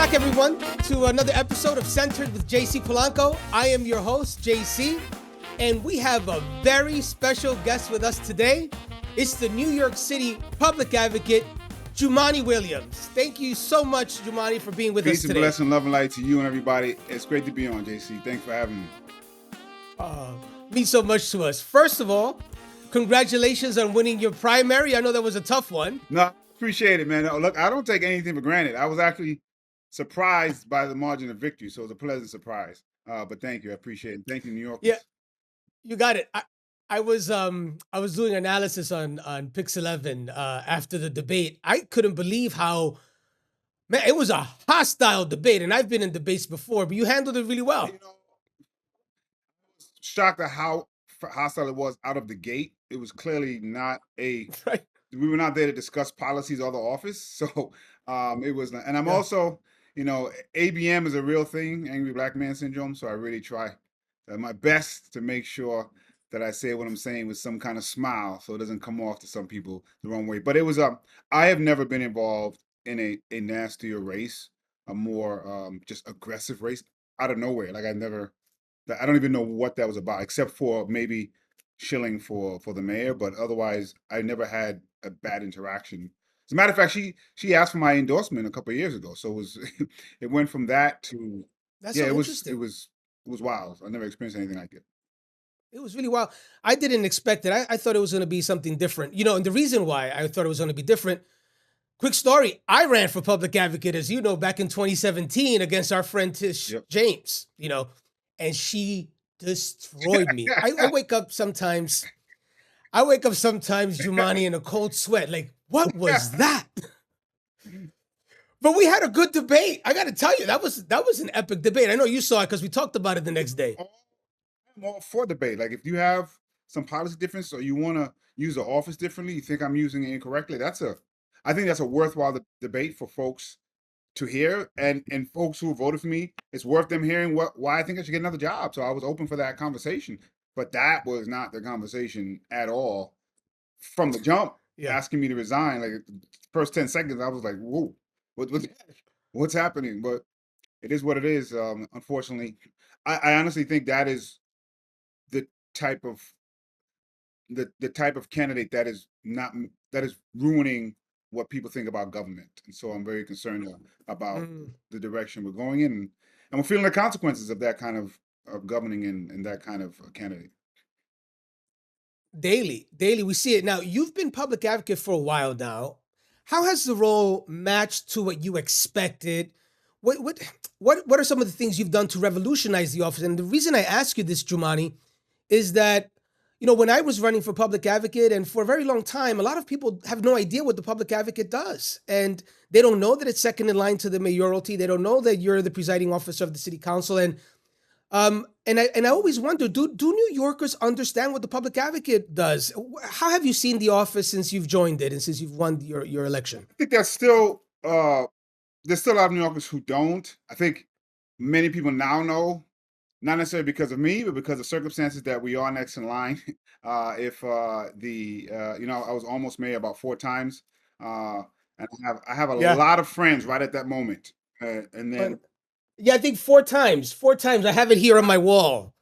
back, everyone, to another episode of Centered with JC Polanco. I am your host, JC, and we have a very special guest with us today. It's the New York City public advocate, Jumaane Williams. Thank you so much, Jumaane, for being with us Peace today. and blessing, love and light to you and everybody. It's great to be on, JC. Thanks for having me. Means so much to us. First of all, congratulations on winning your primary. I know that was a tough one. No, appreciate it, man. Look, I don't take anything for granted. I was actually surprised by the margin of victory, so it was a pleasant surprise. But thank you, I appreciate it. Thank you, New York. Yeah, you got it. I was doing analysis on Pix 11 after the debate. I couldn't believe how, man, it was a hostile debate, and I've been in debates before, but you handled it really well. You know, I was shocked at how hostile it was out of the gate. It was clearly not a. Right. We were not there to discuss policies or the office, so it was not. And I'm Yeah. also, ABM is a real thing, angry black man syndrome. So I really try my best to make sure that I say what I'm saying with some kind of smile, so it doesn't come off to some people the wrong way. But it was I have never been involved in a nastier race, a more just aggressive race out of nowhere. Like I don't even know what that was about, except for maybe shilling for the mayor. But otherwise, I never had a bad interaction. As a matter of fact, she asked for my endorsement a couple of years ago, so it was it went from that to That's so it interesting. was wild. I never experienced anything like it. It was really wild. I didn't expect it. I thought it was going to be something different. And the reason why I thought it was going to be different, quick story, I ran for public advocate, as you know, back in 2017 against our friend Tish Yep. James, and she destroyed me. I wake up sometimes, Jumaane, in a cold sweat. Like, what was that? But we had a good debate. I got to tell you, that was an epic debate. I know you saw it because we talked about it the next day. I'm all for debate. Like if you have some policy difference or you want to use the office differently, you think I'm using it incorrectly, I think that's a worthwhile debate for folks to hear, and folks who voted for me, it's worth them hearing why I think I should get another job. So I was open for that conversation, but that was not the conversation at all from the jump. Yeah. Asking me to resign, like the first 10 seconds, I was like, whoa, what's happening? But it is what it is. Unfortunately, I honestly think that is the type of candidate that is ruining what people think about government. And so I'm very concerned about the direction we're going in, and we're feeling the consequences of that kind of governing and that kind of candidate. Daily, we see it. Now, you've been public advocate for a while now. How has the role matched to what you expected? What are some of the things you've done to revolutionize the office? And the reason I ask you this, Jumaane, is that, when I was running for public advocate, and for a very long time, a lot of people have no idea what the public advocate does. And they don't know that it's second in line to the mayoralty. They don't know that you're the presiding officer of the city council. And I always wonder, do New Yorkers understand what the public advocate does? How have you seen the office since you've joined it and since you've won your election? I think there's still a lot of New Yorkers who don't. I think many people now know, not necessarily because of me, but because of circumstances that we are next in line. I was almost mayor about 4 times, and I have a lot of friends right at that moment, and then. Yeah, I think 4 times. 4 times. I have it here on my wall.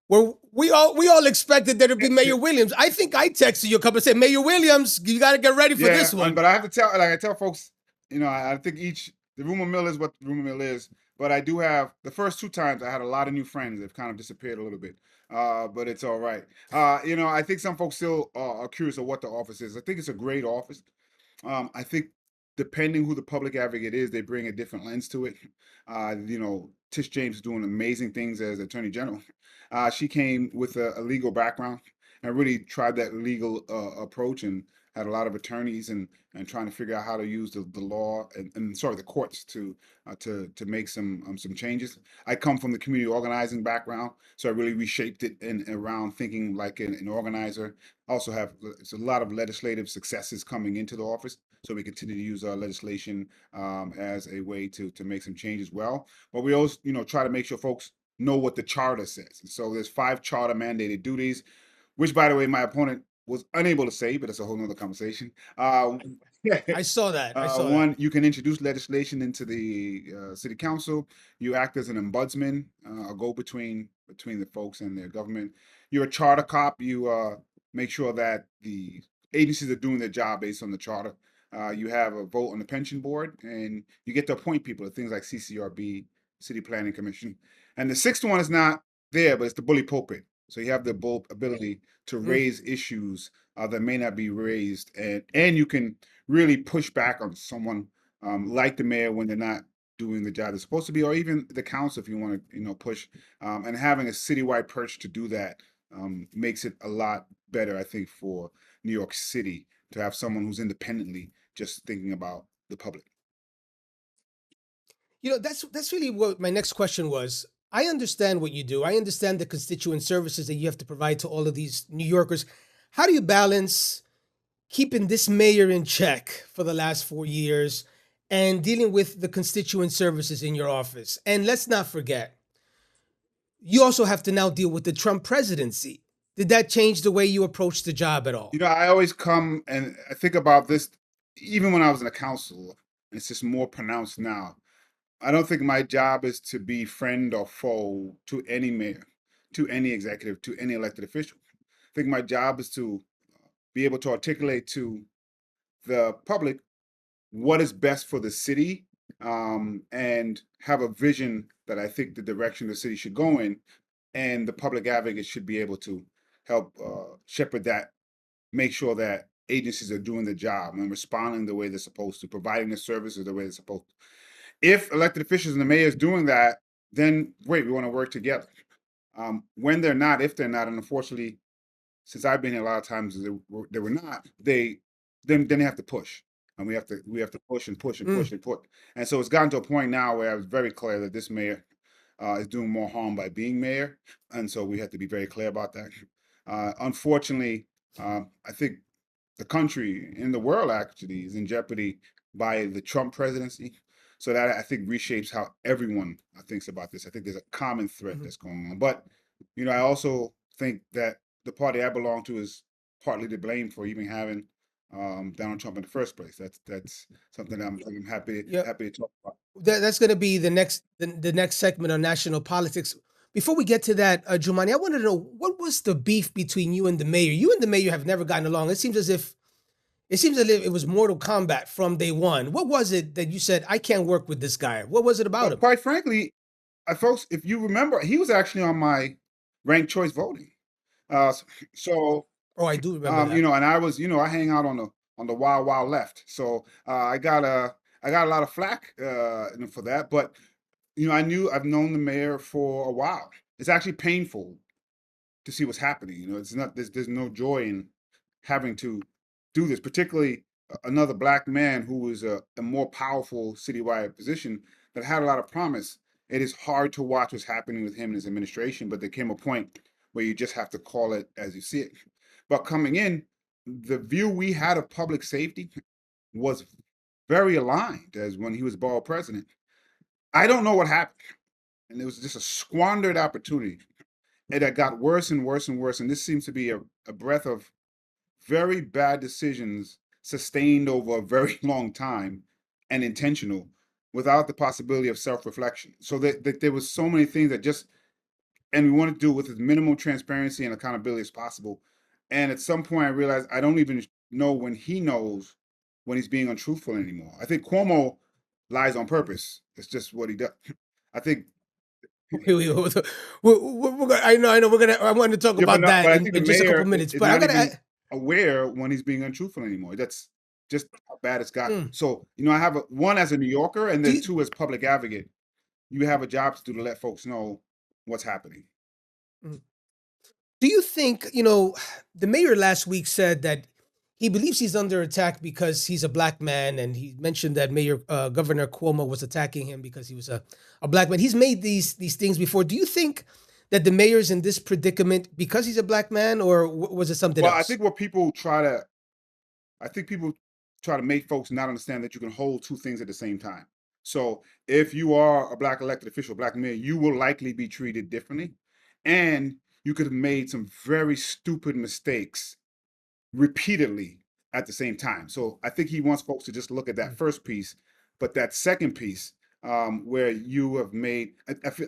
Where we all expected there to be Mayor Williams. I think I texted you a couple and said, Mayor Williams, you got to get ready for this one. But I have to I tell folks, I think the rumor mill is what the rumor mill is. But I do have, the first 2 times I had a lot of new friends. They've kind of disappeared a little bit, but it's all right. I think some folks still are curious of what the office is. I think it's a great office. I think depending who the public advocate is, they bring a different lens to it. Tish James is doing amazing things as Attorney General. She came with a legal background and really tried that legal approach, and had a lot of attorneys and trying to figure out how to use the law and the courts to make some changes. I come from the community organizing background, so I really reshaped it around thinking like an organizer. I also have a lot of legislative successes coming into the office, so we continue to use our legislation as a way to make some change as well. But we always try to make sure folks know what the charter says. And so there's 5 charter mandated duties, which, by the way, my opponent was unable to say, but it's a whole nother conversation. I saw that. I saw that. One, you can introduce legislation into the city council. You act as an ombudsman, a go-between between the folks and their government. You're a charter cop. You make sure that the agencies are doing their job based on the charter. You have a vote on the pension board, and you get to appoint people to things like CCRB, City Planning Commission. And the sixth one is not there, but it's the bully pulpit. So you have the ability to Mm. raise issues that may not be raised, and you can really push back on someone like the mayor when they're not doing the job they're supposed to be, or even the council if you want to, push. And having a citywide perch to do that makes it a lot better, I think, for New York City to have someone who's independently just thinking about the public. That's really what my next question was. I understand what you do. I understand the constituent services that you have to provide to all of these New Yorkers. How do you balance keeping this mayor in check for the last 4 years and dealing with the constituent services in your office? And let's not forget, you also have to now deal with the Trump presidency. Did that change the way you approach the job at all? I always come and I think about this, even when I was in a council, it's just more pronounced now. I don't think my job is to be friend or foe to any mayor, to any executive, to any elected official. I think my job is to be able to articulate to the public what is best for the city, and have a vision that I think the direction the city should go in, and the public advocate should be able to help shepherd that, make sure that agencies are doing the job and responding the way they're supposed to, providing the services the way they're supposed to. If elected officials and the mayor is doing that, then great, we want to work together. When they're not, if they're not, and unfortunately, since I've been here a lot of times they were not, then they have to push. And we have to push and push and Mm. push and push. And so it's gotten to a point now where I was very clear that this mayor is doing more harm by being mayor. And so we have to be very clear about that. Unfortunately, I think the country and the world actually is in jeopardy by the Trump presidency. So that I think reshapes how everyone thinks about this. I think there's a common threat Mhm. that's going on. But I also think that the party I belong to is partly to blame for even having Donald Trump in the first place. That's something I'm happy Yeah, happy to talk about. that's going to be the next segment on national politics. Before we get to that, Jumaane, I wanted to know what was the beef between you and the mayor. You and the mayor have never gotten along. It seems as if it was Mortal Kombat from day one. What was it that you said I can't work with this guy? What was it about Well, him? quite frankly, folks, if you remember, he was actually on my ranked choice voting. So Oh, I do remember that. and I was, I hang out on the wild wild left. So I got a lot of flack for that, but I've known the mayor for a while. It's actually painful to see what's happening. It's not there's no joy in having to do this, particularly another black man who was a more powerful citywide position that had a lot of promise. It is hard to watch what's happening with him and his administration, but there came a point where you just have to call it as you see it. But coming in, the view we had of public safety was very aligned as when he was borough president. I don't know what happened. And it was just a squandered opportunity. And it got worse and worse and worse. And this seems to be a breath of very bad decisions sustained over a very long time and intentional without the possibility of self-reflection. So that there was so many things that just, and we want to do with as minimal transparency and accountability as possible. And at some point I realized I don't even know when he knows when he's being untruthful anymore. I think Cuomo lies on purpose. It's just what he does. I think I know. I want to talk Yeah, but about not, that but I in, think the in just a couple mayor minutes. is But I not gotta. even aware when he's being untruthful anymore. That's just how bad it's gotten. Mm, So, I have one as a New Yorker and do then you two as public advocate. You have a job to do to let folks know what's happening. mm. Do you think the mayor last week said that he believes he's under attack because he's a black man, and he mentioned that Governor Cuomo was attacking him because he was a black man. He's made these things before. Do you think that the mayor's in this predicament because he's a black man, or was it something Well, I else? think people try to make folks not understand that you can hold two things at the same time. So if you are a black elected official, black mayor, you will likely be treated differently. And you could have made some very stupid mistakes repeatedly at the same time. So I think he wants folks to just look at that first piece, but that second piece, where you have made,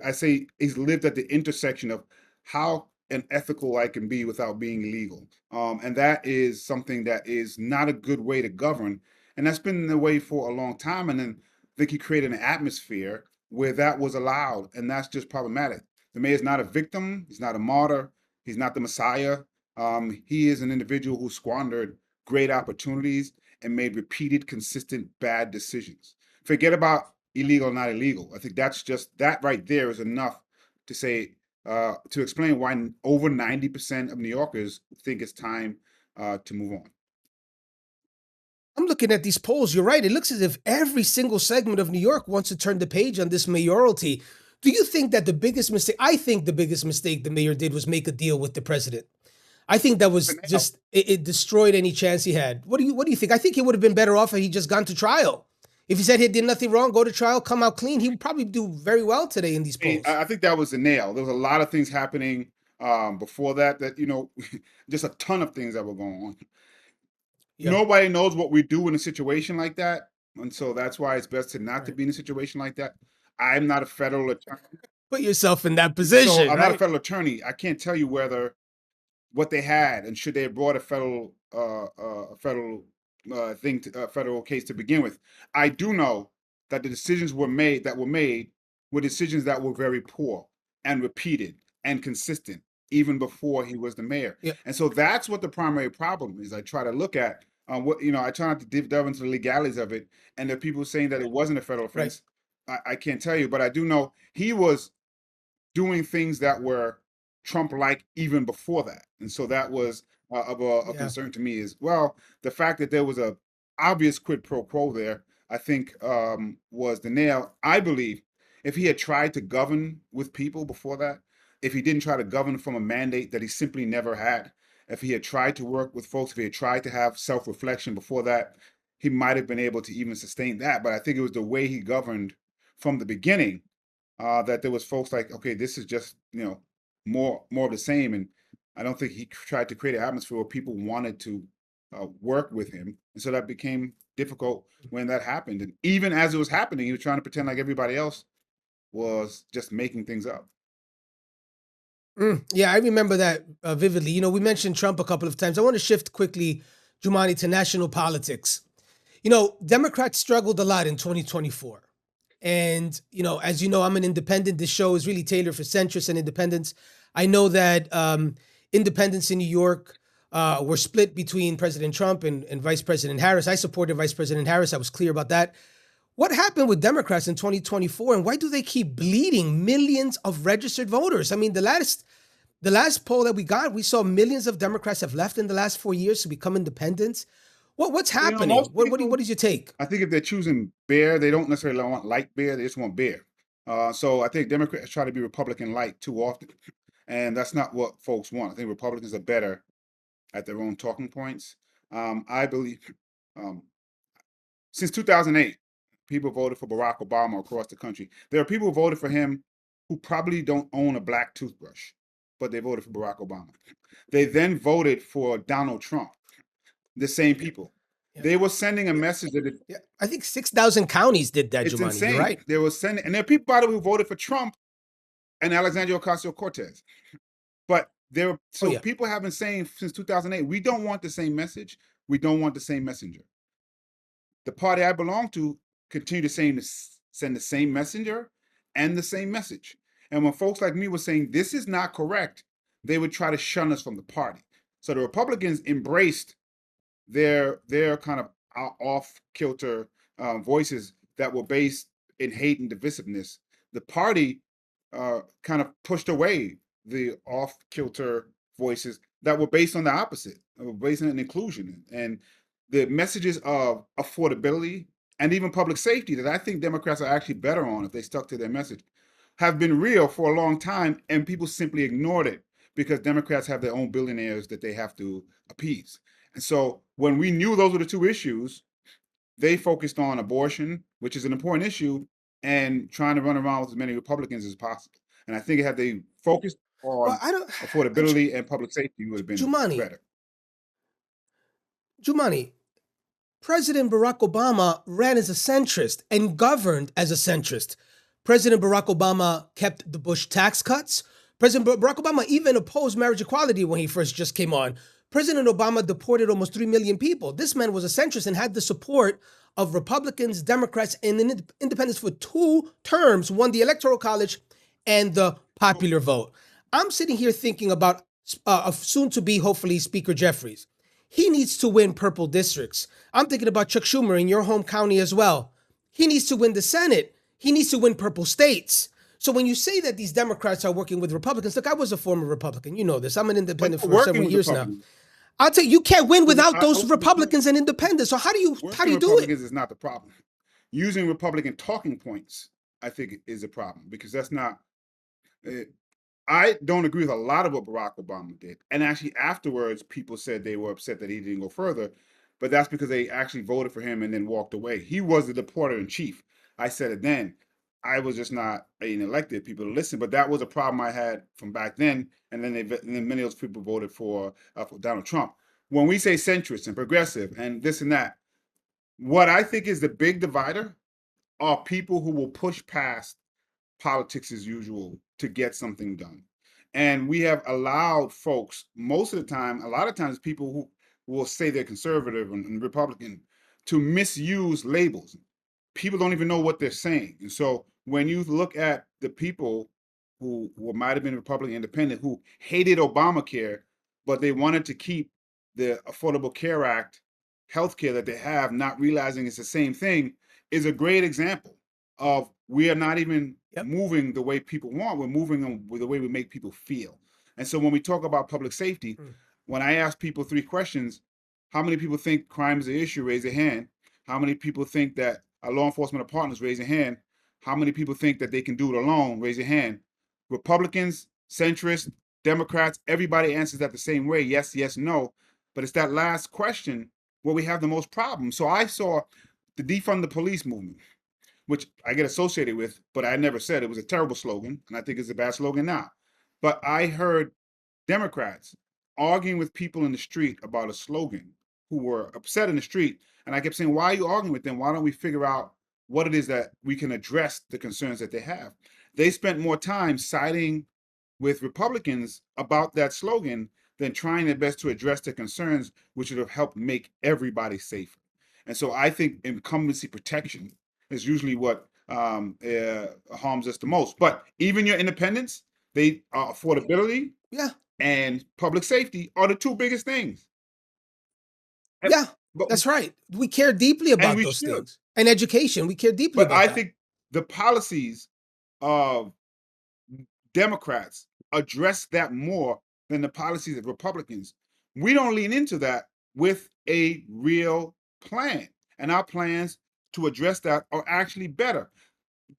I say he's lived at the intersection of how unethical I can be without being illegal. And that is something that is not a good way to govern. And that's been the way for a long time. And then I think he created an atmosphere where that was allowed. And that's just problematic. The mayor is not a victim. He's not a martyr. He's not the Messiah. He is an individual who squandered great opportunities and made repeated, consistent bad decisions. Forget about illegal or not illegal. I think that's just that right there is enough to say to explain why over 90% of New Yorkers think it's time to move on. I'm looking at these polls. You're right. It looks as if every single segment of New York wants to turn the page on this mayoralty. Do you think that the biggest mistake? I think the biggest mistake the mayor did was make a deal with the president. I think that was just it destroyed any chance he had. What do you think? I think he would have been better off if he just gone to trial. If he said he did nothing wrong, go to trial, come out clean, he would probably do very well today in these polls. I think that was the nail. There was a lot of things happening before that, just a ton of things that were going on. Yeah. Nobody knows what we do in a situation like that. And so that's why it's best to not to be in a situation like that. I'm not a federal attorney. Put yourself in that position. So I'm not a federal attorney. I can't tell you what they had and should they have brought a federal federal case to begin with. I do know that the decisions were made were decisions that were very poor and repeated and consistent even before he was the mayor. Yeah. And so that's what the primary problem is. I try to look at I try not to delve into the legalities of it. And the people saying that it wasn't a federal offense, right. I can't tell you, but I do know he was doing things that were Trump-like even before that. And so that was of a concern to me as well. The fact that there was a obvious quid pro quo there, I think was the nail. I believe if he had tried to govern with people before that, if he didn't try to govern from a mandate that he simply never had, if he had tried to work with folks, if he had tried to have self-reflection before that, he might have been able to even sustain that. But I think it was the way he governed from the beginning that there was folks like, okay, this is just, more of the same. And I don't think he tried to create an atmosphere where people wanted to work with him. And so that became difficult when that happened. And even as it was happening, he was trying to pretend like everybody else was just making things up. Yeah, I remember that vividly. We mentioned Trump a couple of times. I want to shift quickly, Jumaane, to national politics. Democrats struggled a lot in 2024. And, as you know, I'm an independent. This show is really tailored for centrists and independents. I know that independents in New York were split between President Trump and Vice President Harris. I supported Vice President Harris. I was clear about that. What happened with Democrats in 2024, and why do they keep bleeding millions of registered voters? I mean, the last poll that we got, we saw millions of Democrats have left in the last 4 years to become independents. What's happening? What is your take? I think if they're choosing bear, they don't necessarily want light bear. They just want bear. So I think Democrats try to be Republican light too often. And that's not what folks want. I think Republicans are better at their own talking points. I believe since 2008, people voted for Barack Obama across the country. There are people who voted for him who probably don't own a black toothbrush, but they voted for Barack Obama. They then voted for Donald Trump. The same people. Yeah. They were sending a message that I think 6,000 counties did that, it's Jumaane. Insane. You're right. They were sending, and there are people, by the way, who voted for Trump and Alexandria Ocasio-Cortez. But people have been saying since 2008, we don't want the same message. We don't want the same messenger. The party I belong to continue to send the same messenger and the same message. And when folks like me were saying this is not correct, they would try to shun us from the party. So the Republicans embraced their kind of off-kilter voices that were based in hate and divisiveness. The party kind of pushed away the off-kilter voices that were based on the opposite, based on inclusion. And the messages of affordability and even public safety that I think Democrats are actually better on if they stuck to their message have been real for a long time, and people simply ignored it because Democrats have their own billionaires that they have to appease. And so when we knew those were the two issues, they focused on abortion, which is an important issue, and trying to run around with as many Republicans as possible. And I think had they focused on affordability and public safety, would have been Jumaane, better. Jumaane, President Barack Obama ran as a centrist and governed as a centrist. President Barack Obama kept the Bush tax cuts. President Barack Obama even opposed marriage equality when he first just came on. President Obama deported almost 3 million people. This man was a centrist and had the support of Republicans, Democrats, and independents for 2 terms, won the Electoral College and the popular vote. I'm sitting here thinking about a soon to be, hopefully, Speaker Jeffries. He needs to win purple districts. I'm thinking about Chuck Schumer in your home county as well. He needs to win the Senate. He needs to win purple states. So when you say that these Democrats are working with Republicans, look, I was a former Republican. You know this. I'm an independent for several years now. I'll tell you, you can't win without those Republicans and independents. So how do you do it? Republicans is not the problem. Using Republican talking points, I think, is a problem, because that's not. I don't agree with a lot of what Barack Obama did. And actually, afterwards, people said they were upset that he didn't go further, but that's because they actually voted for him and then walked away. He was the deporter in chief. I said it then. I was just not being elected people to listen, but that was a problem I had from back then. And then many of those people voted for Donald Trump. When we say centrist and progressive and this and that, what I think is the big divider are people who will push past politics as usual to get something done. And we have allowed folks, most of the time, a lot of times, people who will say they're conservative and Republican, to misuse labels. People don't even know what they're saying. And so when you look at the people who might have been Republican independent, who hated Obamacare, but they wanted to keep the Affordable Care Act healthcare that they have, not realizing it's the same thing, is a great example of we are not even moving the way people want. We're moving them with the way we make people feel. And so when we talk about public safety, when I ask people 3 questions, how many people think crime is an issue? Raise a hand. How many people think that our law enforcement are partners? Raise a hand. How many people think that they can do it alone? Raise your hand. Republicans, centrists, Democrats, everybody answers that the same way. Yes, yes, no. But it's that last question where we have the most problems. So I saw the defund the police movement, which I get associated with, but I never said it was a terrible slogan, and I think it's a bad slogan now. But I heard Democrats arguing with people in the street about a slogan who were upset in the street, and I kept saying, why are you arguing with them? Why don't we figure out what it is that we can address the concerns that they have? They spent more time siding with Republicans about that slogan than trying their best to address their concerns, which would have helped make everybody safer. And so I think incumbency protection is usually what harms us the most. But even your independents, they affordability and public safety are the 2 biggest things. And, that's right. We care deeply about those things. And education, we care deeply about that. But I think the policies of Democrats address that more than the policies of Republicans. We don't lean into that with a real plan. And our plans to address that are actually better.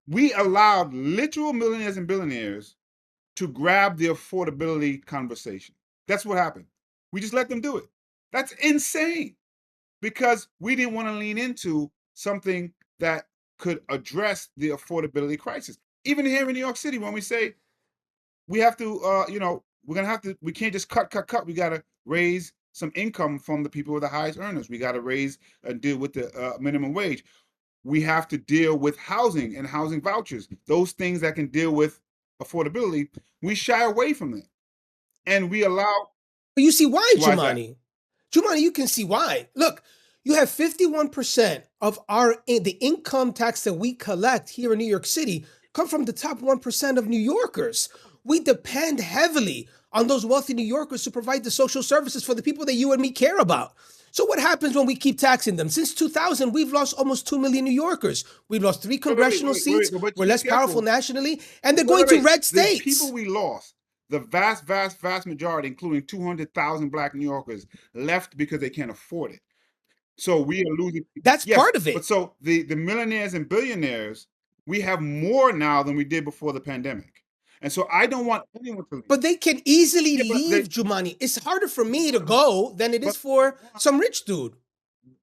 We allowed literal millionaires and billionaires to grab the affordability conversation. That's what happened. We just let them do it. That's insane, because we didn't want to lean into something that could address the affordability crisis. Even here in New York City, when we say we have to, we're going to have to, we can't just cut. We got to raise some income from the people with the highest earners. We got to raise and deal with the minimum wage. We have to deal with housing and housing vouchers, those things that can deal with affordability. We shy away from that. And we allow. But you see why, Jumaane? Jumaane, you can see why. Look, you have 51% of the income tax that we collect here in New York City come from the top 1% of New Yorkers. We depend heavily on those wealthy New Yorkers to provide the social services for the people that you and me care about. So what happens when we keep taxing them? Since 2000, we've lost almost 2 million New Yorkers. We've lost 3 congressional seats. We're less powerful nationally, and they're going to red states. The people we lost, the vast, vast, vast majority, including 200,000 Black New Yorkers, left because they can't afford it. So we are losing. That's part of it. But so the millionaires and billionaires, we have more now than we did before the pandemic. And so I don't want anyone to leave. But they can easily leave, Jumaane. It's harder for me to go than it is for some rich dude.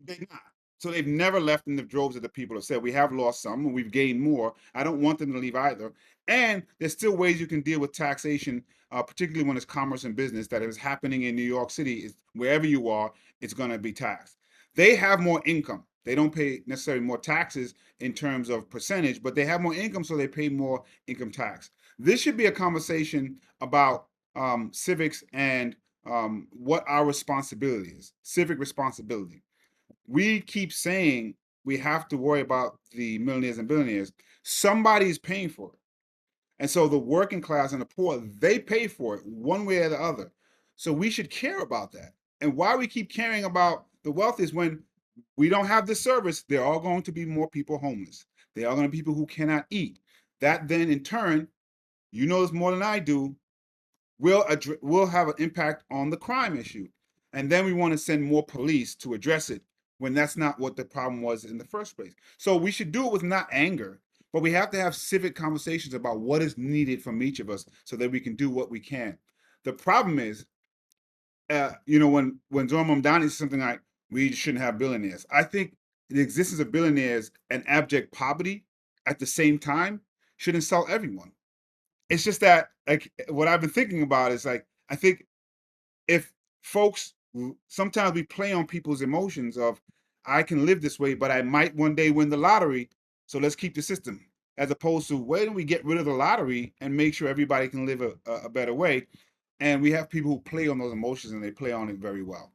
They're not. So they've never left in the droves that the people have said. We have lost some and we've gained more. I don't want them to leave either. And there's still ways you can deal with taxation, particularly when it's commerce and business, that is happening in New York City. Is wherever you are, it's going to be taxed. They have more income. They don't pay necessarily more taxes in terms of percentage, but they have more income, so they pay more income tax. This should be a conversation about civics and what our responsibility is, civic responsibility. We keep saying we have to worry about the millionaires and billionaires. Somebody's paying for it. And so the working class and the poor, they pay for it one way or the other. So we should care about that. And why we keep caring about the wealth is when we don't have this service, there are going to be more people homeless. There are going to be people who cannot eat. That then in turn, you know this more than I do, will have an impact on the crime issue. And then we want to send more police to address it when that's not what the problem was in the first place. So we should do it with not anger, but we have to have civic conversations about what is needed from each of us so that we can do what we can. The problem is, when Zohar Mamdani says something like, we shouldn't have billionaires, I think the existence of billionaires and abject poverty at the same time should insult everyone. It's just that, like, what I've been thinking about is, like, I think if folks, sometimes we play on people's emotions of, I can live this way, but I might one day win the lottery, so let's keep the system, as opposed to, where do we get rid of the lottery and make sure everybody can live a better way? And we have people who play on those emotions, and they play on it very well.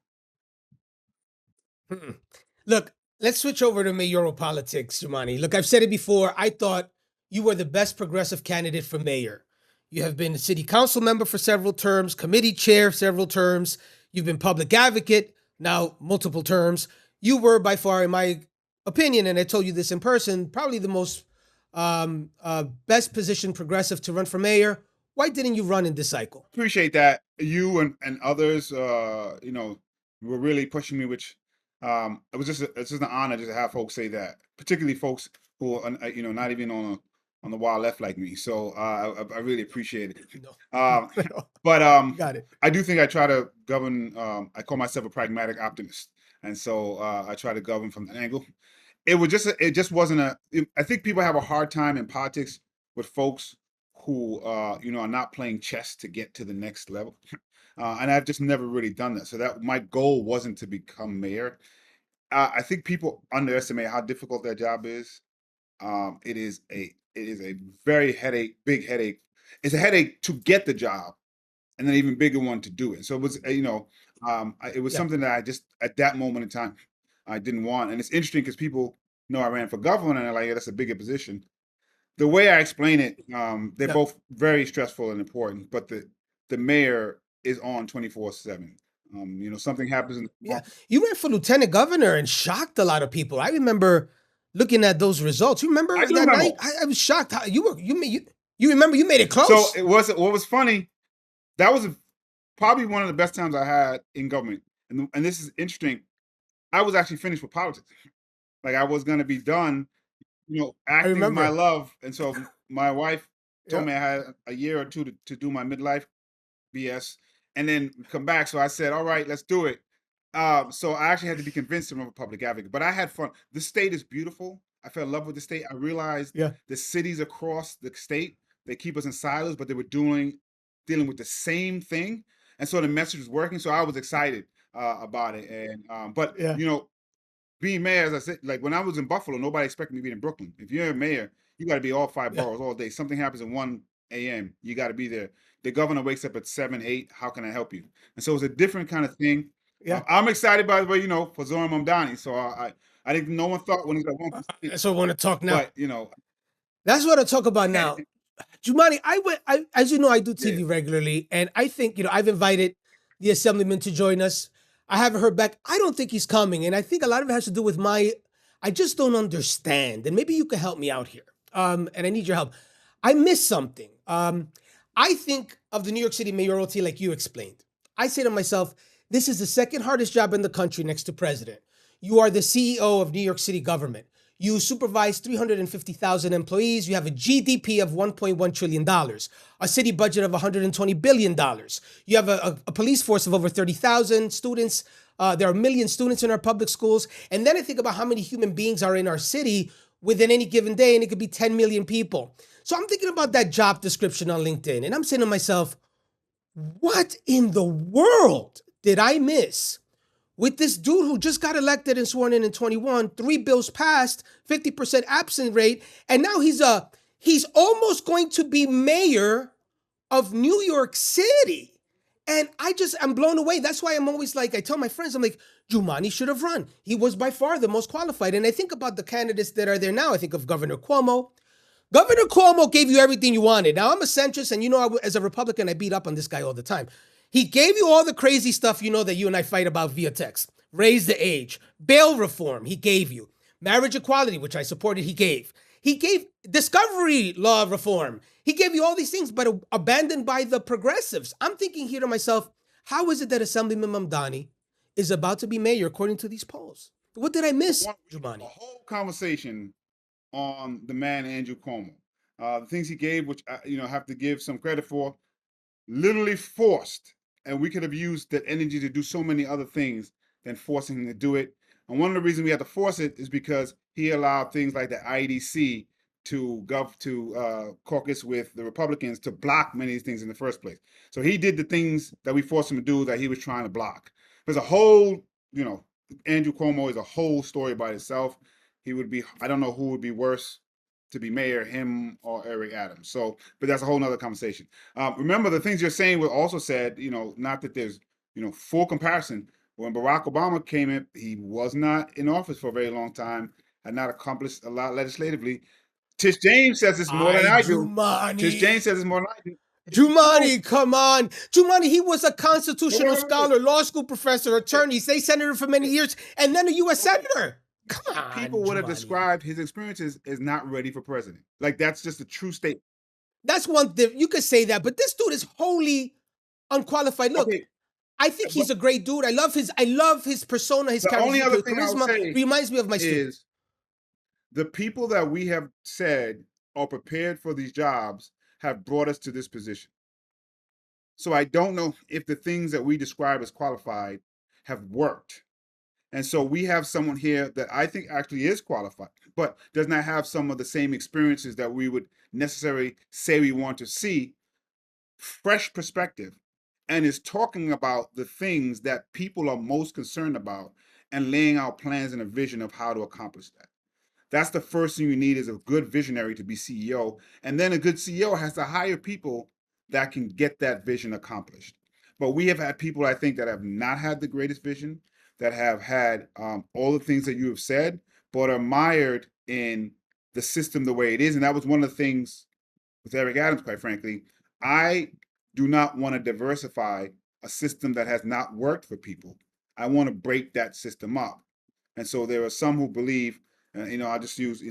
Look, let's switch over to mayoral politics, Jumaane. Look, I've said it before. I thought you were the best progressive candidate for mayor. You have been a city council member for several terms, committee chair several terms. You've been public advocate, now multiple terms. You were by far, in my opinion, and I told you this in person, probably the most best positioned progressive to run for mayor. Why didn't you run in this cycle? Appreciate that. You and others, were really pushing me, which it's just an honor just to have folks say that, particularly folks who are, not even on the wild left like me. So I really appreciate it. No. But Got it. I do think I try to govern. I call myself a pragmatic optimist, and so I try to govern from that angle. It just wasn't I think people have a hard time in politics with folks who are not playing chess to get to the next level. And I've just never really done that. So that my goal wasn't to become mayor. I think people underestimate how difficult that job is. It is a very big headache. It's a headache to get the job, and an even bigger one to do it. So it was, it was Yeah. something that I just, at that moment in time, I didn't want. And it's interesting because people know I ran for governor, and they're like, yeah, that's a bigger position. The way I explain it, they're Yeah. both very stressful and important, but the mayor is on 24/7. Something happens in the Yeah. You ran for lieutenant governor and shocked a lot of people. I remember looking at those results. You remember I do that remember. night? I was shocked how you remember you made it close. So what was funny, that was probably one of the best times I had in government. And this is interesting. I was actually finished with politics. Like, I was gonna be done, acting is my remember. love. And so my wife told Yeah. me I had a year or two to do my midlife BS and then come back. So I said, all right, let's do it. So I actually had to be convinced to run for public advocate, but I had fun. The state is beautiful. I fell in love with the state. I realized Yeah. the cities across the state, they keep us in silos, but they were dealing with the same thing. And so the message was working. So I was excited about it. And but Yeah. being mayor, as I said, like when I was in Buffalo, nobody expected me to be in Brooklyn. If you're a mayor, you got to be all five Yeah. boroughs all day. Something happens at 1 a.m., you got to be there. The governor wakes up at 7, 8. How can I help you? And so it's a different kind of thing. Yeah. I'm excited, by the way, for Zohar Mamdani. So I think no one thought when he was at 1%, That's what I want to talk now. but That's what I talk about now. Jumaane, as you know, I do TV Yeah. regularly, and I think, I've invited the assemblyman to join us. I haven't heard back. I don't think he's coming, and I think a lot of it has to do with I just don't understand, and maybe you can help me out here. And I need your help. I missed something. I think of the New York City mayoralty like you explained. I say to myself, this is the second hardest job in the country next to president. You are the CEO of New York City government. You supervise 350,000 employees. You have a GDP of $1.1 trillion, a city budget of $120 billion. You have a police force of over 30,000 students, There are a million students in our public schools. And then I think about how many human beings are in our city within any given day, and it could be 10 million people. So I'm thinking about that job description on LinkedIn, and I'm saying to myself, what in the world did I miss with this dude who just got elected and sworn in 21, 3 bills passed, 50% absent rate, and now he's almost going to be mayor of New York City. And I'm blown away. That's why I'm always like, I tell my friends, I'm like, Jumaane should have run. He was by far the most qualified. And I think about the candidates that are there now. I think of Governor Cuomo. Governor Cuomo gave you everything you wanted. Now, I'm a centrist, and as a Republican, I beat up on this guy all the time. He gave you all the crazy stuff that you and I fight about via text. Raise the age. Bail reform, he gave you. Marriage equality, which I supported, he gave. He gave discovery law reform. He gave you all these things, but abandoned by the progressives. I'm thinking here to myself, how is it that Assemblyman Mamdani is about to be mayor according to these polls? What did I miss, Jumaane? A whole conversation on the man Andrew Cuomo. The things he gave, which I have to give some credit for, literally forced, and we could have used that energy to do so many other things than forcing him to do it. And one of the reasons we had to force it is because he allowed things like the IDC to caucus with the Republicans to block many of these things in the first place. So he did the things that we forced him to do that he was trying to block. There's a whole, Andrew Cuomo is a whole story by itself. He would be, I don't know who would be worse to be mayor, him or Eric Adams. So, but that's a whole nother conversation. Remember, the things you're saying were also said, not that there's, full comparison. When Barack Obama came in, he was not in office for a very long time, had not accomplished a lot legislatively. Tish James says it's more than I do. Jumaane. Tish James says it's more than I do. Jumaane, come on. Jumaane, he was a constitutional scholar, law school professor, attorney, state senator for many years, and then a U.S. senator. Come on, people would have described his experiences as not ready for president. Like, that's just a true statement. That's one thing. You could say that, but this dude is wholly unqualified. Look, okay, I think he's a great dude. I love his persona, his charisma. Only other thing I would say reminds me of my students. The people that we have said are prepared for these jobs have brought us to this position. So I don't know if the things that we describe as qualified have worked. And so we have someone here that I think actually is qualified, but does not have some of the same experiences that we would necessarily say we want to see. Fresh perspective, and is talking about the things that people are most concerned about and laying out plans and a vision of how to accomplish that. That's the first thing you need, is a good visionary to be CEO. And then a good CEO has to hire people that can get that vision accomplished. But we have had people, I think, that have not had the greatest vision, that have had all the things that you have said, but are mired in the system the way it is. And that was one of the things with Eric Adams, quite frankly. I do not want to diversify a system that has not worked for people. I want to break that system up. And so there are some who believe, I just use,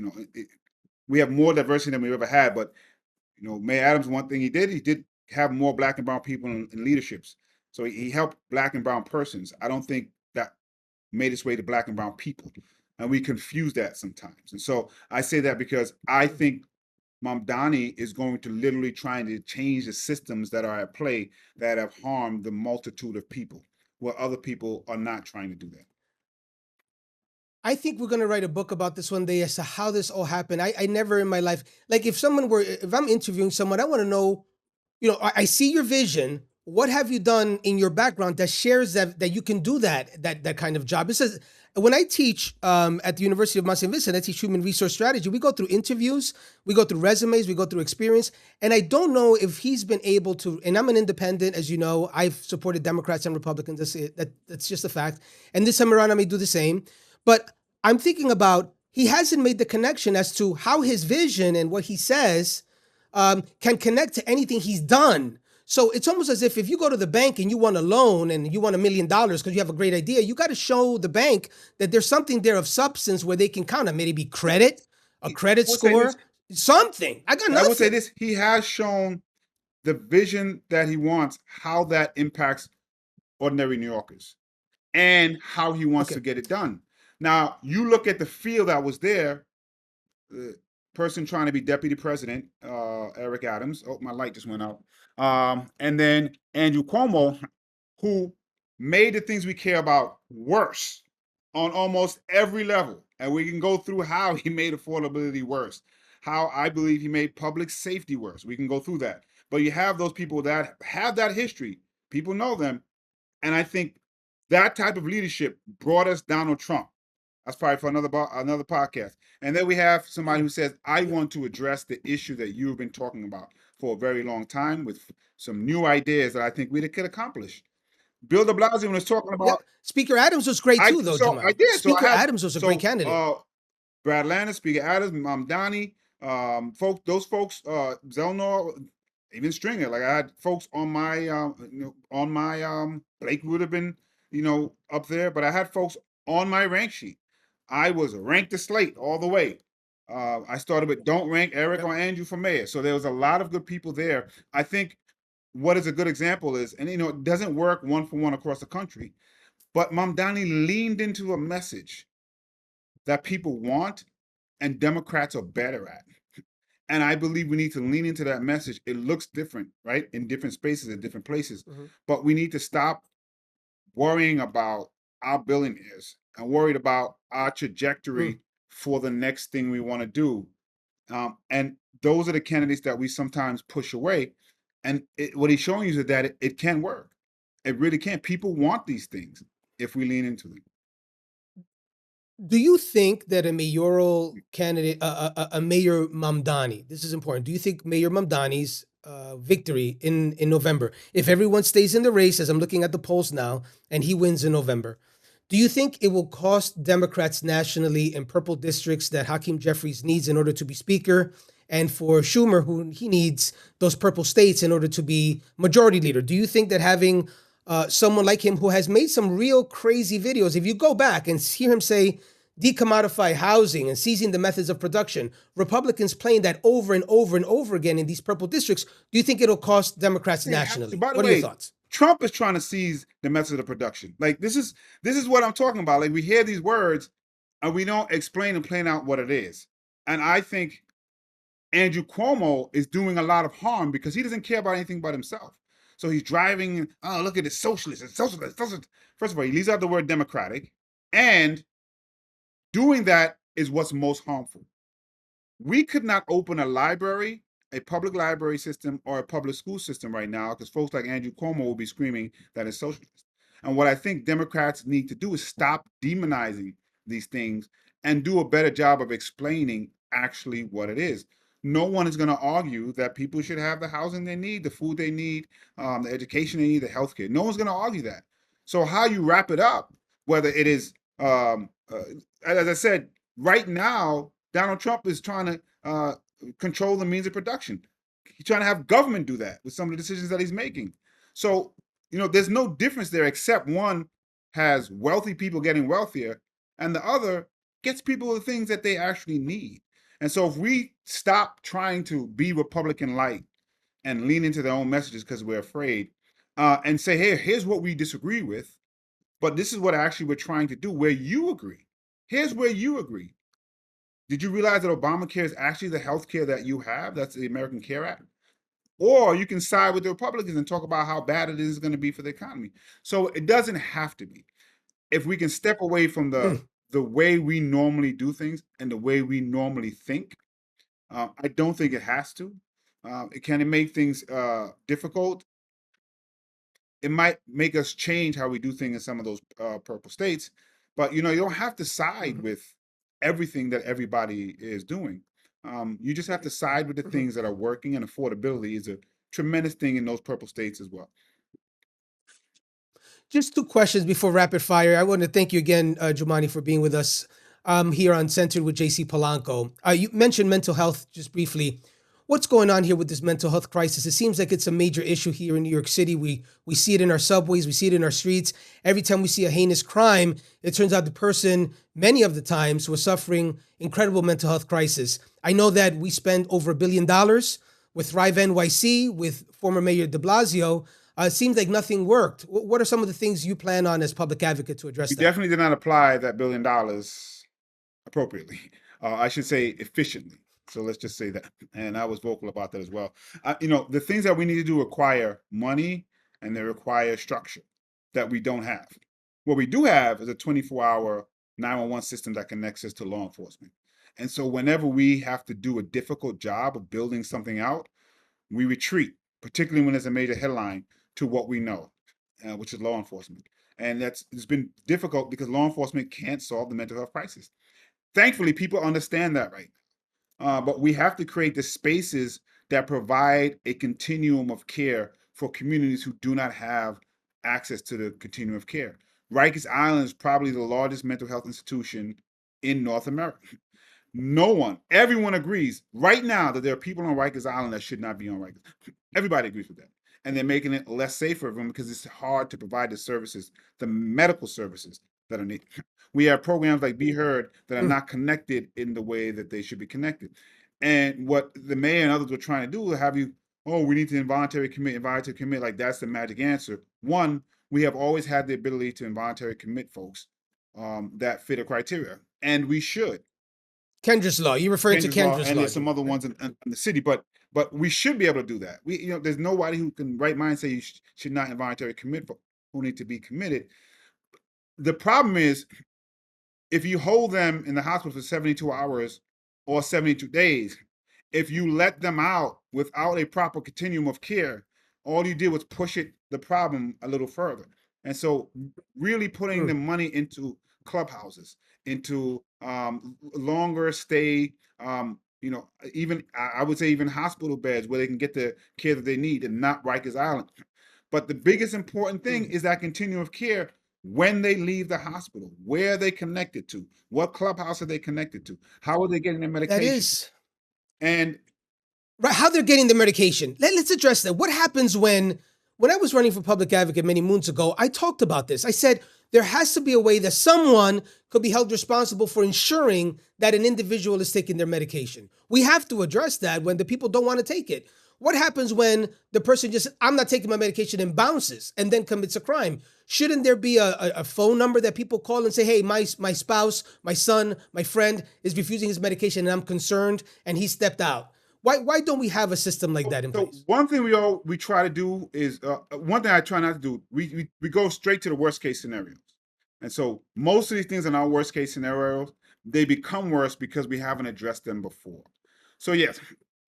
we have more diversity than we've ever had. But, Mayor Adams, one thing he did have more Black and brown people in leaderships. So he helped Black and brown persons. I don't think that made its way to Black and brown people. And we confuse that sometimes. And so I say that because I think Mamdani is going to literally trying to change the systems that are at play that have harmed the multitude of people, where other people are not trying to do that. I think we're going to write a book about this one day as to how this all happened. I never in my life, like if I'm interviewing someone, I want to know, I see your vision. What have you done in your background that shares that you can do that kind of job? It says, when I teach at the University of Mount St. Vincent, I teach human resource strategy. We go through interviews, we go through resumes, we go through experience. And I don't know if he's been able to, and I'm an independent, as you know, I've supported Democrats and Republicans. That's just a fact. And this time around, I may do the same. But I'm thinking about, he hasn't made the connection as to how his vision and what he says can connect to anything he's done. So it's almost as if you go to the bank and you want a loan and you want $1 million because you have a great idea, you got to show the bank that there's something there of substance where they can count on, maybe credit, a credit score, something. I got nothing. I would say this, he has shown the vision that he wants, how that impacts ordinary New Yorkers and how he wants to get it done. Now, you look at the field that was there, the person trying to be deputy president, Eric Adams. Oh, my light just went out. And then Andrew Cuomo, who made the things we care about worse on almost every level. And we can go through how he made affordability worse, how I believe he made public safety worse. We can go through that. But you have those people that have that history. People know them. And I think that type of leadership brought us Donald Trump. That's probably for another podcast. And then we have somebody who says, I Yeah. want to address the issue that you've been talking about for a very long time with some new ideas that I think we could accomplish. Bill de Blasio was talking Yeah. about Speaker Adams was great too, though, I Jumaane. did. So I Speaker had Adams was a great candidate. Brad Landis, Speaker Adams, Donnie, those folks, Zelnor, even Stringer. Like I had folks on my, Blake would have been, up there, but I had folks on my rank sheet. I was ranked the slate all the way. I started with don't rank Eric Yep. or Andrew for mayor. So there was a lot of good people there. I think what is a good example is, and it doesn't work one for one across the country, but Mamdani leaned into a message that people want and Democrats are better at. And I believe we need to lean into that message. It looks different, right? In different spaces, in different places. Mhm. But we need to stop worrying about our billionaires and worried about our Mm. trajectory for the next thing we want to do. And those are the candidates that we sometimes push away. And what he's showing you is that it can work. It really can. People want these things if we lean into them. Do you think that a mayoral candidate, a Mayor Mamdani, this is important. Do you think Mayor Mamdani's victory in November, if everyone stays in the race, as I'm looking at the polls now, and he wins in November, do you think it will cost Democrats nationally in purple districts that Hakeem Jeffries needs in order to be speaker, and for Schumer, who he needs those purple states in order to be majority leader? Do you think that having someone like him who has made some real crazy videos, if you go back and hear him say decommodify housing and seizing the methods of production, Republicans playing that over and over and over again in these purple districts, do you think it'll cost Democrats They have to. nationally? By the What are your way, thoughts? Trump is trying to seize the method of production. Like this is what I'm talking about. Like we hear these words and we don't explain and plan out what it is. And I think Andrew Cuomo is doing a lot of harm because he doesn't care about anything but himself. So he's driving, oh, look at this socialist, it's socialist, socialist. First of all, he leaves out the word democratic, and doing that is what's most harmful. We could not open a library, a public library system, or a public school system right now because folks like Andrew Cuomo will be screaming that it's socialist. And what I think Democrats need to do is stop demonizing these things and do a better job of explaining actually what it is. No one is going to argue that people should have the housing they need, the food they need, the education they need, the healthcare. No one's going to argue that. So how you wrap it up, whether it is, as I said, right now, Donald Trump is trying to control the means of production. He's trying to have government do that with some of the decisions that he's making. So, there's no difference there except one has wealthy people getting wealthier and the other gets people the things that they actually need. And so if we stop trying to be Republican light and lean into their own messages because we're afraid and say, hey, here's what we disagree with, but this is what actually we're trying to do where you agree. Here's where you agree. Did you realize that Obamacare is actually the health care that you have? That's the American Care Act. Or you can side with the Republicans and talk about how bad it is going to be for the economy. So it doesn't have to be. If we can step away from Mm. the way we normally do things and the way we normally think, I don't think it has to. Can it make things difficult? It might make us change how we do things in some of those purple states, but you don't have to side Mhm. with everything that everybody is doing. You just have to side with the Mhm. things that are working, and affordability is a tremendous thing in those purple states as well. Just two questions before rapid fire. I want to thank you again, Jumaane, for being with us here on Centered with JC Polanco. You mentioned mental health just briefly. What's going on here with this mental health crisis? It seems like it's a major issue here in New York City. We see it in our subways, we see it in our streets. Every time we see a heinous crime, it turns out the person, many of the times, was suffering incredible mental health crisis. I know that we spend over $1 billion with Thrive NYC, with former Mayor de Blasio. It seems like nothing worked. What are some of the things you plan on as public advocate to address We that? definitely did not apply that $1 billion appropriately. I should say efficiently. So let's just say that. And I was vocal about that as well. The things that we need to do require money and they require structure. that we don't have. What we do have is a 24-hour 911 system that connects us to law enforcement. And so whenever we have to do a difficult job of building something out, we retreat, particularly when there's a major headline, to what we know, which is law enforcement. And it's been difficult because law enforcement can't solve the mental health crisis. Thankfully, people understand that right now. But we have to create the spaces that provide a continuum of care for communities who do not have access to the continuum of care. Rikers Island is probably the largest mental health institution in North America. Everyone agrees right now that there are people on Rikers Island that should not be on Rikers. Everybody agrees with that. And they're making it less safe for them because it's hard to provide the services, the medical services that are needed. We have programs like Be Heard that are not connected in the way that they should be connected. And what the mayor and others were trying to do is have you, we need to involuntary commit, like that's the magic answer. One, we have always had the ability to involuntary commit folks that fit a criteria, and we should. Kendra's Law. You're referring to Kendra's Law. And there's some other ones in the city, but we should be able to do that. There's nobody who can right mind say you should not involuntary commit for who need to be committed. The problem is if you hold them in the hospital for 72 hours or 72 days, if you let them out without a proper continuum of care, all you did was push the problem a little further. And so really putting the money into clubhouses, into longer stay, even I would say even hospital beds where they can get the care that they need, and not Rikers Island. But the biggest important thing is that continuum of care when they leave the hospital, where are they connected to, what clubhouse are they connected to, how are they getting their medication? That is. And right, how they're getting the medication. Let's address that. What happens when I was running for public advocate many moons ago, I talked about this. I said, there has to be a way that someone could be held responsible for ensuring that an individual is taking their medication. We have to address that when the people don't want to take it. What happens when the person just, I'm not taking my medication, and bounces and then commits a crime? Shouldn't there be a phone number that people call and say, hey, my spouse, my son, my friend is refusing his medication and I'm concerned and he stepped out? Why don't we have a system like that in place? One thing we try to do is, one thing I try not to do, we go straight to the worst case scenarios. And so most of these things in our worst case scenarios, they become worse because we haven't addressed them before. So yes,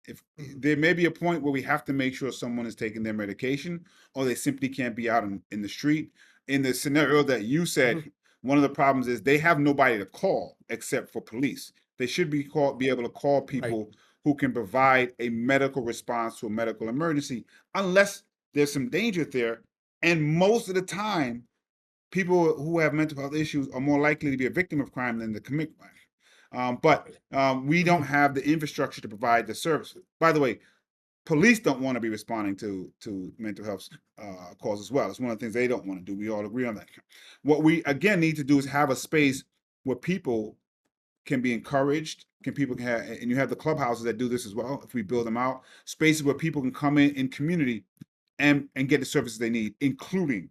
if there may be a point where we have to make sure someone is taking their medication or they simply can't be out in the street. In the scenario that you said, one of the problems is they have nobody to call except for police. They should be able to call people who can provide a medical response to a medical emergency, unless there's some danger there. And most of the time, people who have mental health issues are more likely to be a victim of crime than to commit crime. But we don't have the infrastructure to provide the services. By the way, police don't want to be responding to mental health calls as well. It's one of the things they don't want to do. We all agree on that. What we, again, need to do is have a space where people can be encouraged, and you have the clubhouses that do this as well, if we build them out, spaces where people can come in community and get the services they need, including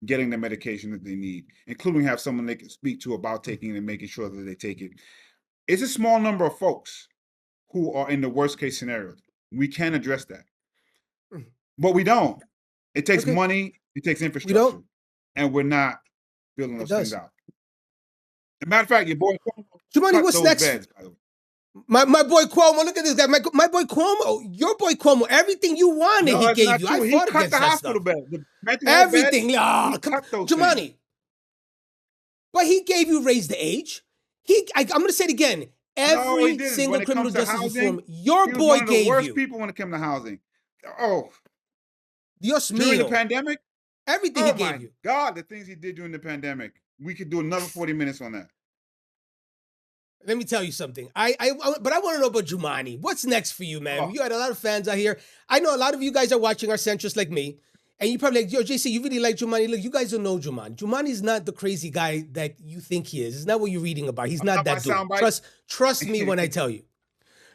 getting the medication that they need, including have someone they can speak to about taking it and making sure that they take it. It's a small number of folks who are in the worst case scenario. We can address that, but we don't. It takes money, it takes infrastructure, and we're not building those things out. As a matter of fact, your boy Jumaane, what's next? Beds, by the way. My boy Cuomo, look at this guy. My boy Cuomo, your boy Cuomo, everything you wanted, he gave you. True. I fought against the hospital bed. Everything. Jumaane. But he gave you raise the age. I'm going to say it again. Every single criminal justice reform, your boy gave you. He was one of the worst people when it came to housing. Oh. Dios mío. During the pandemic? Everything he gave you. God, the things he did during the pandemic. We could do another 40 minutes on that. Let me tell you something. But I want to know about Jumaane. What's next for you, man? You had a lot of fans out here. I know a lot of you guys are watching, are centrists like me. And you probably like, yo, JC, you really like Jumaane. Look, you guys don't know Jumaane. Jumaane not the crazy guy that you think he is. It's not what you're reading about. He's not that dude. Trust me when I tell you.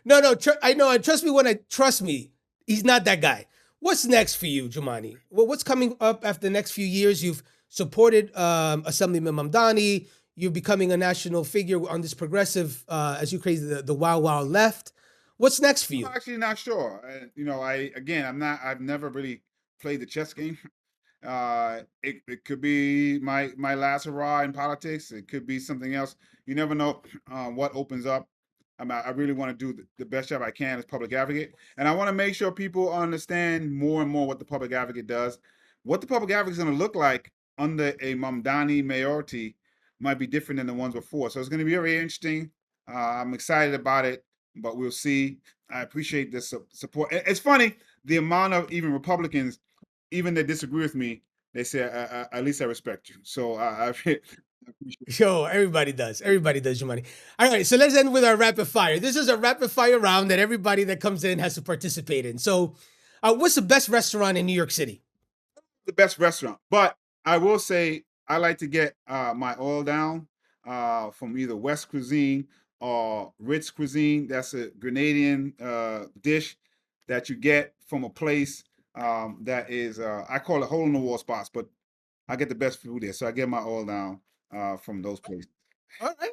No, I know. And trust me, he's not that guy. What's next for you, Jumaane? Well, what's coming up after the next few years? You've supported Assemblyman Mamdani. You're becoming a national figure on this progressive, as you crazy, the wild, wild left. What's next for you? I'm actually not sure. I've never really played the chess game. It could be my last hurrah in politics. It could be something else. You never know what opens up. I really want to do the best job I can as public advocate, and I want to make sure people understand more and more what the public advocate does. What the public advocate is going to look like under a Mamdani mayoralty might be different than the ones before. So it's going to be very interesting. I'm excited about it, but we'll see. I appreciate the support. It's funny the amount of even Republicans, even that disagree with me, they say at least I respect you. So I appreciate. Yo, everybody does. Everybody does, Jumaane. All right, so let's end with our rapid fire. This is a rapid fire round that everybody that comes in has to participate in. So, what's the best restaurant in New York City? The best restaurant, but I will say I like to get my oil down from either West cuisine or Ritz cuisine. That's a Grenadian dish that you get from a place that is I call it hole in the wall spots, but I get the best food there. So I get my oil down from those places. All right.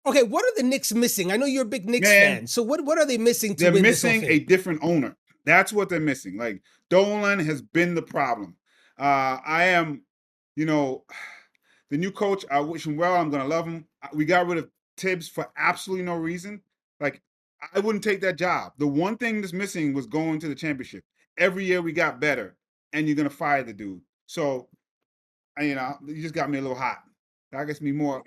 Okay, what are the Knicks missing? I know you're a big Knicks Man, fan. So what are they missing to They're win this whole missing thing? a different owner. That's what they're missing. Like Dolan has been the problem. I am, you know, the new coach. I wish him well. I'm gonna love him. We got rid of Tibbs for absolutely no reason. Like I wouldn't take that job. The one thing that's missing was going to the championship. Every year we got better, and you're gonna fire the dude. So, you know, you just got me a little hot. That gets me more.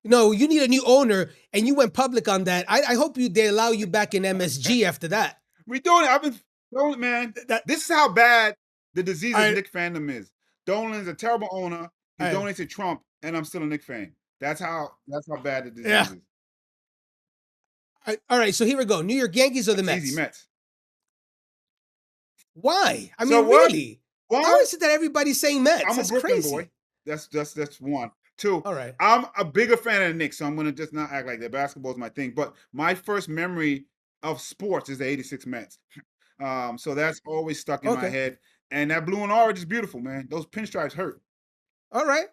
No, you need a new owner, and you went public on that. I hope they allow you back in MSG after that. We doing it. I've been doing it, man. This is how bad the disease of Knick fandom is. Dolan's a terrible owner. He donates to Trump, and I'm still a Knick fan. That's how bad the disease is. All right, so here we go. New York Yankees or the Mets? Easy Mets. Why? I So mean, what? really? Well, How is it that everybody's saying Mets? I'm That's a Brooklyn crazy. boy. That's one. Two. All right. I'm a bigger fan of the Knicks, so I'm gonna just not act like that. Basketball is my thing. But my first memory of sports is the '86 Mets. So that's always stuck in my head. And that blue and orange is beautiful, man. Those pinstripes hurt. All right.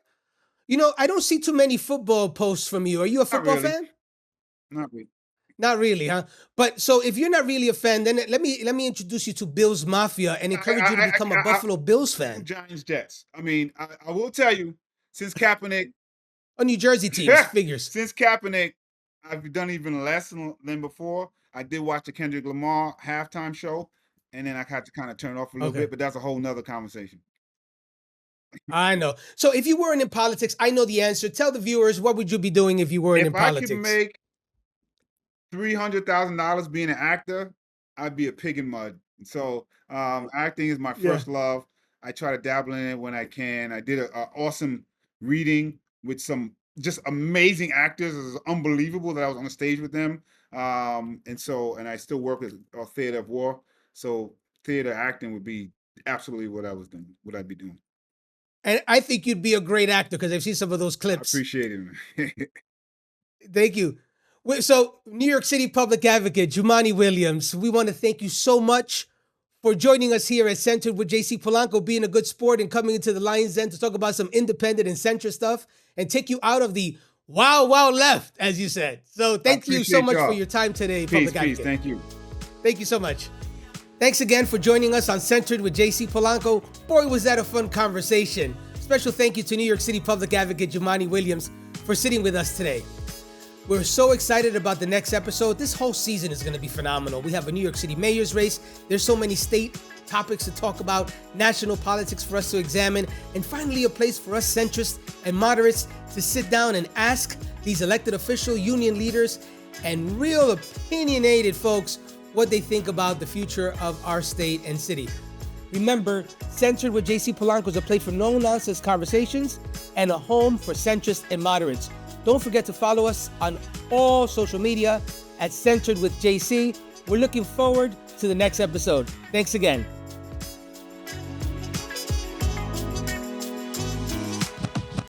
You know, I don't see too many football posts from you. Are you a football fan? Not really. Not really, huh? But so if you're not really a fan, then let me introduce you to Bills Mafia and encourage you to become a Buffalo Bills fan. Giants, Jets. I mean, I will tell you, since Kaepernick, a New Jersey team figures. Since Kaepernick, I've done even less than before. I did watch the Kendrick Lamar halftime show, and then I had to kind of turn it off a little bit, but that's a whole nother conversation. I know. So if you weren't in politics, I know the answer. Tell the viewers, what would you be doing if you weren't in politics? If I could make $300,000 being an actor, I'd be a pig in mud. So acting is my first love. I try to dabble in it when I can. I did an awesome reading with some just amazing actors. It was unbelievable that I was on the stage with them. And I still work with Theater of War. So theater acting would be absolutely what I was doing, what I'd be doing. And I think you'd be a great actor because I've seen some of those clips. I appreciate it. Thank you. So, New York City public advocate, Jumaane Williams, we want to thank you so much for joining us here at Centered with JC Polanco, being a good sport and coming into the Lion's Den to talk about some independent and centrist stuff and take you out of the wild left, as you said. So thank you so much for your time today, public advocate. Peace, thank you. Thank you so much. Thanks again for joining us on Centered with JC Polanco. Boy, was that a fun conversation. Special thank you to New York City public advocate Jumaane Williams for sitting with us today. We're so excited about the next episode. This whole season is going to be phenomenal. We have a New York City mayor's race. There's so many state topics to talk about, national politics for us to examine, and finally a place for us centrists and moderates to sit down and ask these elected official union leaders and real opinionated folks what they think about the future of our state and city. Remember, Centered with JC Polanco is a place for no-nonsense conversations and a home for centrists and moderates. Don't forget to follow us on all social media at Centered with JC. We're looking forward to the next episode. Thanks again.